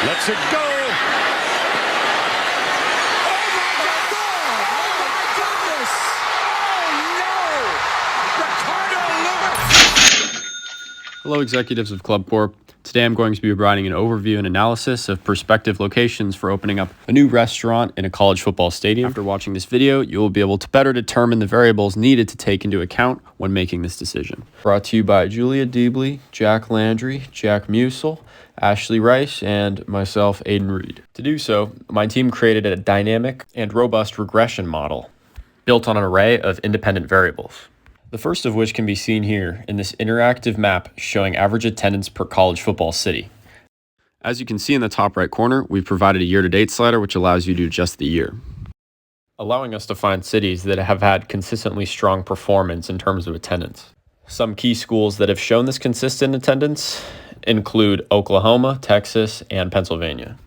Lets it go. Hello, executives of Club Corp. Today I'm going to be providing an overview and analysis of prospective locations for opening up a new restaurant in a college football stadium. After watching this video, you will be able to better determine the variables needed to take into account when making this decision. Brought to you by Julia Deebley, Jack Landry, Jack Musel, Ashley Rice, and myself, Aiden Reed. To do so, my team created a dynamic and robust regression model built on an array of independent variables. The first of which can be seen here in this interactive map showing average attendance per college football city. As you can see in the top right corner, we've provided a year-to-date slider which allows you to adjust the year, allowing us to find cities that have had consistently strong performance in terms of attendance. Some key schools that have shown this consistent attendance include Oklahoma, Texas, and Pennsylvania.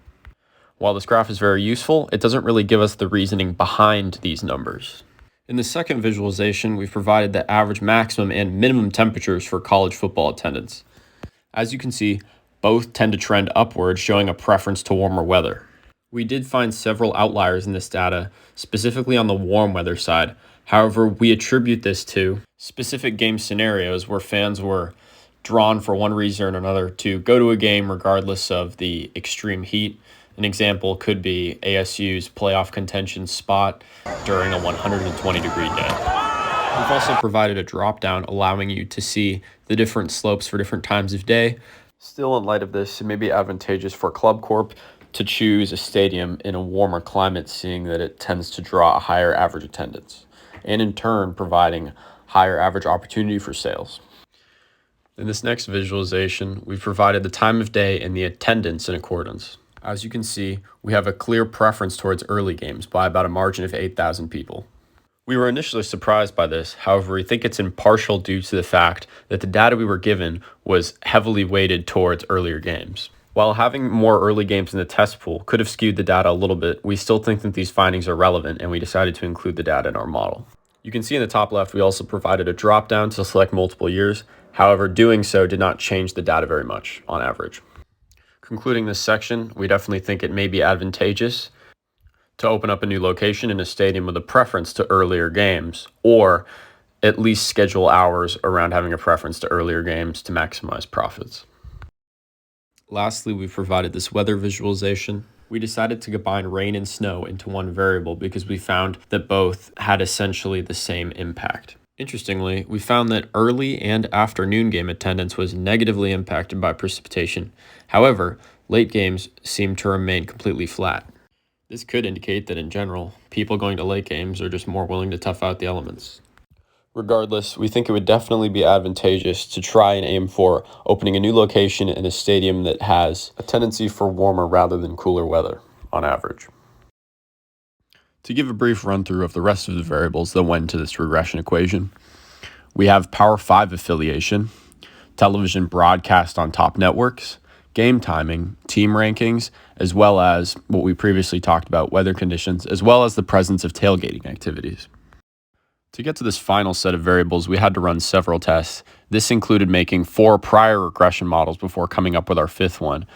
While this graph is very useful, it doesn't really give us the reasoning behind these numbers. In the second visualization, we've provided the average maximum and minimum temperatures for college football attendance. As you can see, both tend to trend upward, showing a preference to warmer weather. We did find several outliers in this data, specifically on the warm weather side. However, we attribute this to specific game scenarios where fans were drawn for one reason or another to go to a game regardless of the extreme heat. An example could be ASU's playoff contention spot during a 120-degree day. We've also provided a drop-down allowing you to see the different slopes for different times of day. Still, in light of this, it may be advantageous for Club Corp to choose a stadium in a warmer climate, seeing that it tends to draw a higher average attendance, and in turn providing higher average opportunity for sales. In this next visualization, we've provided the time of day and the attendance in accordance. As you can see, we have a clear preference towards early games by about a margin of 8,000 people. We were initially surprised by this, however, we think it's in partial due to the fact that the data we were given was heavily weighted towards earlier games. While having more early games in the test pool could have skewed the data a little bit, we still think that these findings are relevant and we decided to include the data in our model. You can see in the top left, we also provided a drop-down to select multiple years. However, doing so did not change the data very much on average. Concluding this section, we definitely think it may be advantageous to open up a new location in a stadium with a preference to earlier games, or at least schedule hours around having a preference to earlier games to maximize profits. Lastly, we've provided this weather visualization. We decided to combine rain and snow into one variable because we found that both had essentially the same impact. Interestingly, we found that early and afternoon game attendance was negatively impacted by precipitation. However, late games seemed to remain completely flat. This could indicate that in general, people going to late games are just more willing to tough out the elements. Regardless, we think it would definitely be advantageous to try and aim for opening a new location in a stadium that has a tendency for warmer rather than cooler weather on average. To give a brief run through of the rest of the variables that went into this regression equation, we have Power 5 affiliation, television broadcast on top networks, game timing, team rankings, as well as what we previously talked about, weather conditions, as well as the presence of tailgating activities. To get to this final set of variables, we had to run several tests. This included making 4 prior regression models before coming up with our 5th one.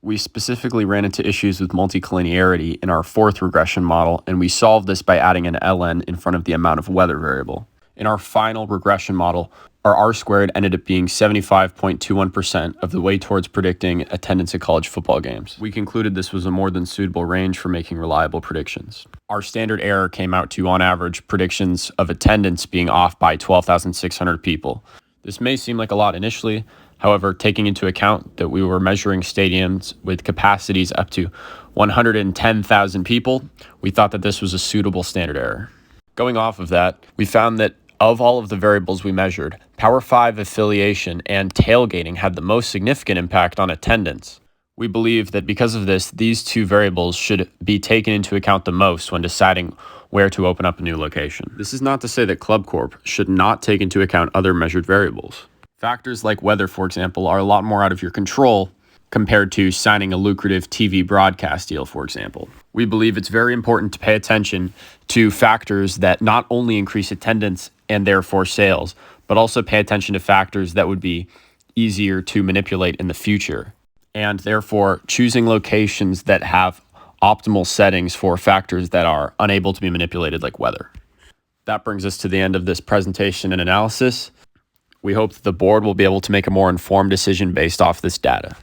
We specifically ran into issues with multicollinearity in our 4th regression model, and we solved this by adding an ln in front of the amount of weather variable. In our final regression model, our R-squared ended up being 75.21% of the way towards predicting attendance at college football games. We concluded this was a more than suitable range for making reliable predictions. Our standard error came out to, on average, predictions of attendance being off by 12,600 people. This may seem like a lot initially. However, taking into account that we were measuring stadiums with capacities up to 110,000 people, we thought that this was a suitable standard error. Going off of that, we found that of all of the variables we measured, Power 5 affiliation and tailgating had the most significant impact on attendance. We believe that because of this, these 2 variables should be taken into account the most when deciding where to open up a new location. This is not to say that Club Corp should not take into account other measured variables. Factors like weather, for example, are a lot more out of your control compared to signing a lucrative TV broadcast deal, for example. We believe it's very important to pay attention to factors that not only increase attendance and therefore sales, but also pay attention to factors that would be easier to manipulate in the future. and therefore choosing locations that have optimal settings for factors that are unable to be manipulated, like weather. That brings us to the end of this presentation and analysis. We hope that the board will be able to make a more informed decision based off this data.